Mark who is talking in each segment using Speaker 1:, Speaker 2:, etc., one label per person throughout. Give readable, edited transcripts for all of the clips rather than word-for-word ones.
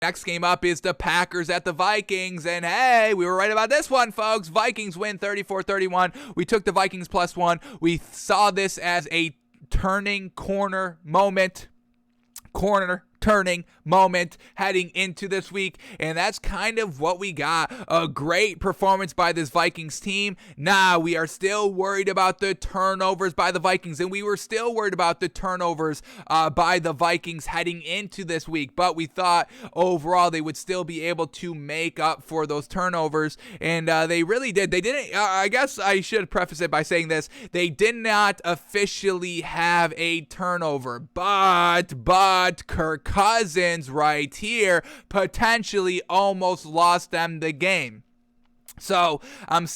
Speaker 1: Next game up is the Packers at the Vikings, and hey, we were right about this one, folks. Vikings win 34-31. We took the Vikings +1. We saw this as a turning moment heading into this week, and that's kind of what we got. A great performance by this Vikings team. Now we are still worried about the turnovers by the Vikings, and we were still worried about the turnovers by the Vikings heading into this week, but we thought overall they would still be able to make up for those turnovers, and they really did. They didn't, I guess I should preface it by saying this, they did not officially have a turnover, but Kirk Cousins right here potentially almost lost them the game. So I'm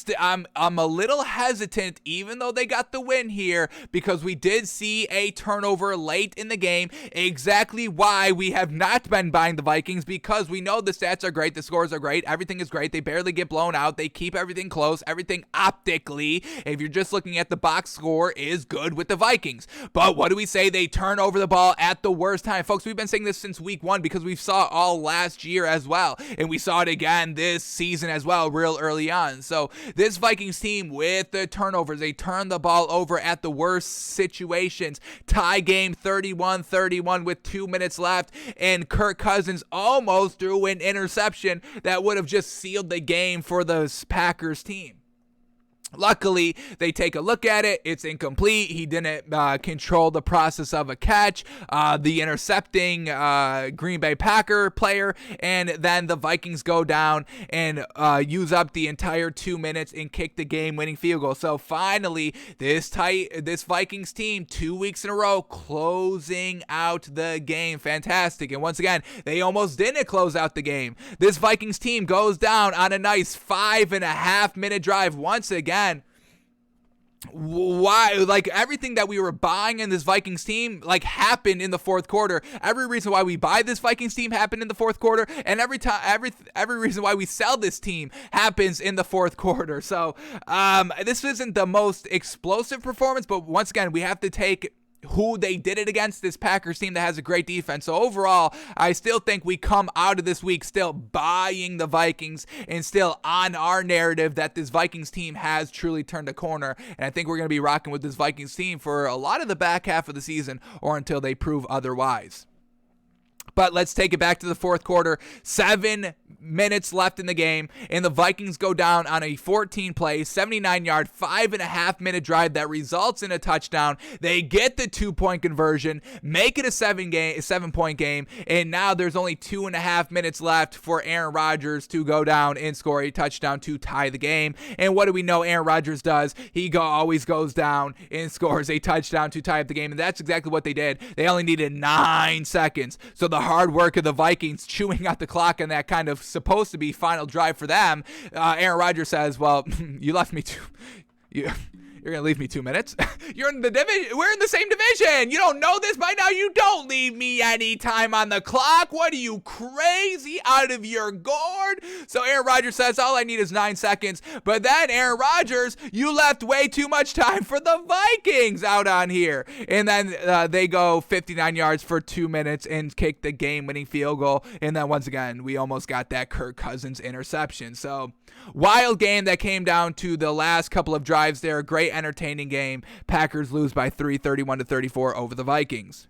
Speaker 1: a little hesitant, even though they got the win here, because we did see a turnover late in the game. Exactly why we have not been buying the Vikings, because we know the stats are great, the scores are great, everything is great. They barely get blown out. They keep everything close. Everything optically, if you're just looking at the box score, is good with the Vikings. But what do we say? They turn over the ball at the worst time. Folks, we've been saying this since week 1 because we saw it all last year as well, and we saw it again this season as well, real early on. So this Vikings team with the turnovers, they turn the ball over at the worst situations. Tie game 31-31 with 2 minutes left, and Kirk Cousins almost threw an interception that would have just sealed the game for the Packers team. Luckily, they take a look at it. It's incomplete. He didn't control the process of a catch, the intercepting Green Bay Packer player, and then the Vikings go down and use up the entire 2 minutes and kick the game-winning field goal. So finally, this Vikings team, 2 weeks in a row, closing out the game. Fantastic. And once again, they almost didn't close out the game. This Vikings team goes down on a nice 5.5-minute drive once again. Why, like, everything that we were buying in this Vikings team happened in the fourth quarter. Every reason why we buy this Vikings team happened in the fourth quarter, and every reason why we sell this team happens in the fourth quarter. So this isn't the most explosive performance, but once again, we have to take who they did it against, this Packers team that has a great defense. So overall, I still think we come out of this week still buying the Vikings and still on our narrative that this Vikings team has truly turned a corner. And I think we're going to be rocking with this Vikings team for a lot of the back half of the season, or until they prove otherwise. But let's take it back to the fourth quarter. 7 minutes left in the game, and the Vikings go down on a 14-play, 79-yard, 5.5-minute drive that results in a touchdown. They get the 2-point conversion, make it a 7-point game, and now there's only 2.5 minutes left for Aaron Rodgers to go down and score a touchdown to tie the game. And what do we know Aaron Rodgers does? He always goes down and scores a touchdown to tie up the game, and that's exactly what they did. They only needed 9 seconds. So the hard work of the Vikings chewing out the clock on that kind of supposed to be final drive for them, Aaron Rodgers says, well, you left me you're going to leave me 2 minutes. You're in the division. We're in the same division. You don't know this by now. You don't leave me any time on the clock. What are you, crazy, out of your gourd? So Aaron Rodgers says, all I need is 9 seconds. But then, Aaron Rodgers, you left way too much time for the Vikings out on here. And then they go 59 yards for 2 minutes and kick the game-winning field goal. And then once again, we almost got that Kirk Cousins interception. So wild game that came down to the last couple of drives there. Great entertaining game. Packers lose by 3, 31-34 over the Vikings.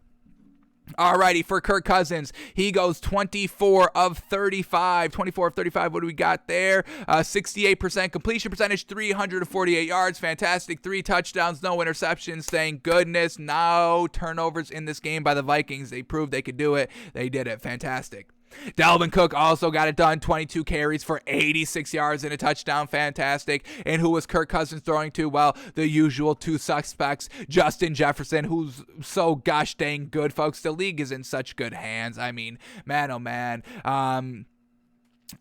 Speaker 1: Alrighty, for Kirk Cousins, he goes 24 of 35. What do we got there? 68% completion percentage, 348 yards. Fantastic. 3 touchdowns, no interceptions. Thank goodness. No turnovers in this game by the Vikings. They proved they could do it. They did it. Fantastic. Dalvin Cook also got it done, 22 carries for 86 yards and a touchdown. Fantastic. And who was Kirk Cousins throwing to? Well, the usual 2 suspects, Justin Jefferson, who's so gosh dang good, folks. The league is in such good hands. I mean, man, oh man.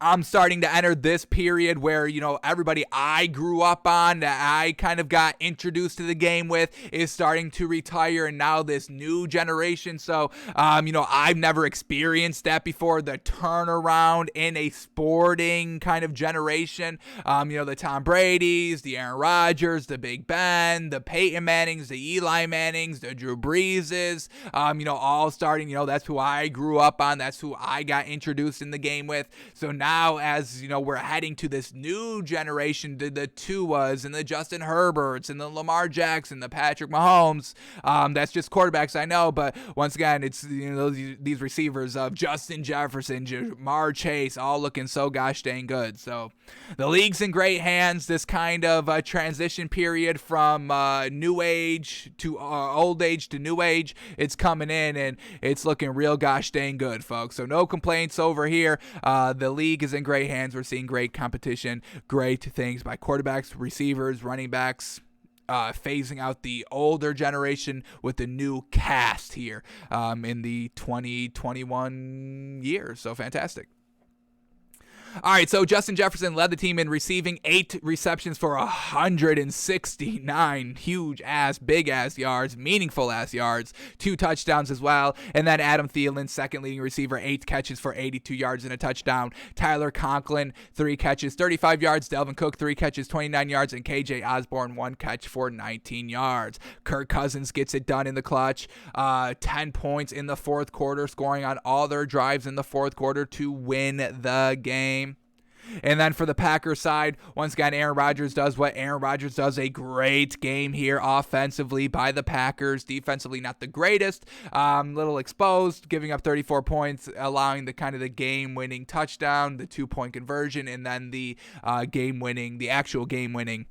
Speaker 1: I'm starting to enter this period where, everybody I grew up on, that I kind of got introduced to the game with, is starting to retire, and now this new generation. So, I've never experienced that before, the turnaround in a sporting kind of generation. The Tom Brady's, the Aaron Rodgers, the Big Ben, the Peyton Mannings, the Eli Mannings, the Drew Breeses, all starting, that's who I grew up on. That's who I got introduced in the game with. So now, as we're heading to this new generation, the Tuas and the Justin Herberts and the Lamar Jackson, the Patrick Mahomes. That's just quarterbacks, I know, but once again, it's these receivers of Justin Jefferson, Jamar Chase, all looking so gosh dang good. So the league's in great hands. This kind of transition period from new age to old age to new age, it's coming in, and it's looking real gosh dang good, folks. So no complaints over here. The league is in great hands. We're seeing great competition, great things by quarterbacks, receivers, running backs, phasing out the older generation with the new cast here in the 2021 year. So fantastic. All right, so Justin Jefferson led the team in receiving 8 receptions for 169 huge-ass, big-ass yards, meaningful-ass yards, 2 touchdowns as well. And then Adam Thielen, second leading receiver, 8 catches for 82 yards and a touchdown. Tyler Conklin, 3 catches, 35 yards. Delvin Cook, 3 catches, 29 yards. And KJ Osborne, 1 catch for 19 yards. Kirk Cousins gets it done in the clutch. 10 points in the fourth quarter, scoring on all their drives in the fourth quarter to win the game. And then for the Packers side, once again, Aaron Rodgers does what Aaron Rodgers does. A great game here offensively by the Packers. Defensively, not the greatest. Little exposed, giving up 34 points, allowing the game-winning touchdown, the 2-point conversion, and then the actual game-winning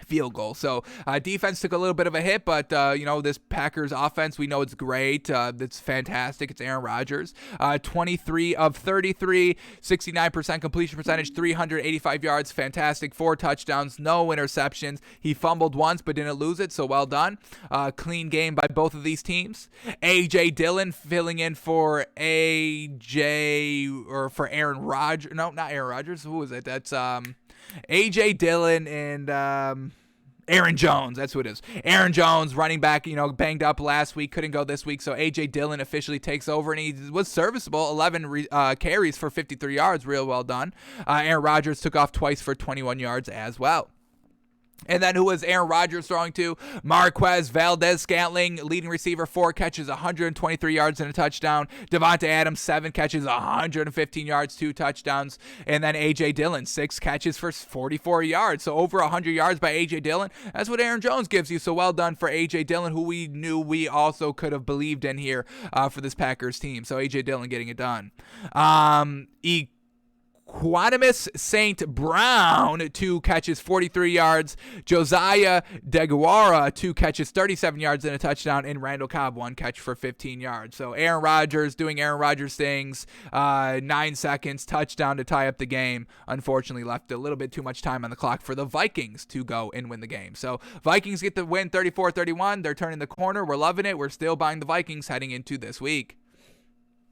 Speaker 1: field goal. So defense took a little bit of a hit, but this Packers offense, we know it's great. It's fantastic. It's Aaron Rodgers. 23 of 33, 69% completion percentage, 385 yards. Fantastic. 4 touchdowns, no interceptions. He fumbled once but didn't lose it, so well done. Clean game by both of these teams. A.J. Dillon filling in for Aaron Rodgers. No, not Aaron Rodgers. Who was it? That's A.J. Dillon and Aaron Jones. That's who it is. Aaron Jones, running back, banged up last week, couldn't go this week, so A.J. Dillon officially takes over, and he was serviceable. 11 carries for 53 yards. Real well done. Aaron Rodgers took off twice for 21 yards as well. And then who was Aaron Rodgers throwing to? Marquez Valdez-Scantling, leading receiver, 4 catches, 123 yards and a touchdown. Devontae Adams, 7 catches, 115 yards, 2 touchdowns. And then A.J. Dillon, 6 catches for 44 yards. So over 100 yards by A.J. Dillon. That's what Aaron Jones gives you. So well done for A.J. Dillon, who we knew we also could have believed in here for this Packers team. So A.J. Dillon getting it done. Quadimus St. Brown, 2 catches, 43 yards. Josiah DeGuara, 2 catches, 37 yards and a touchdown. And Randall Cobb, 1 catch for 15 yards. So Aaron Rodgers doing Aaron Rodgers things. 9 seconds, touchdown to tie up the game. Unfortunately, left a little bit too much time on the clock for the Vikings to go and win the game. So Vikings get the win 34-31. They're turning the corner. We're loving it. We're still buying the Vikings heading into this week.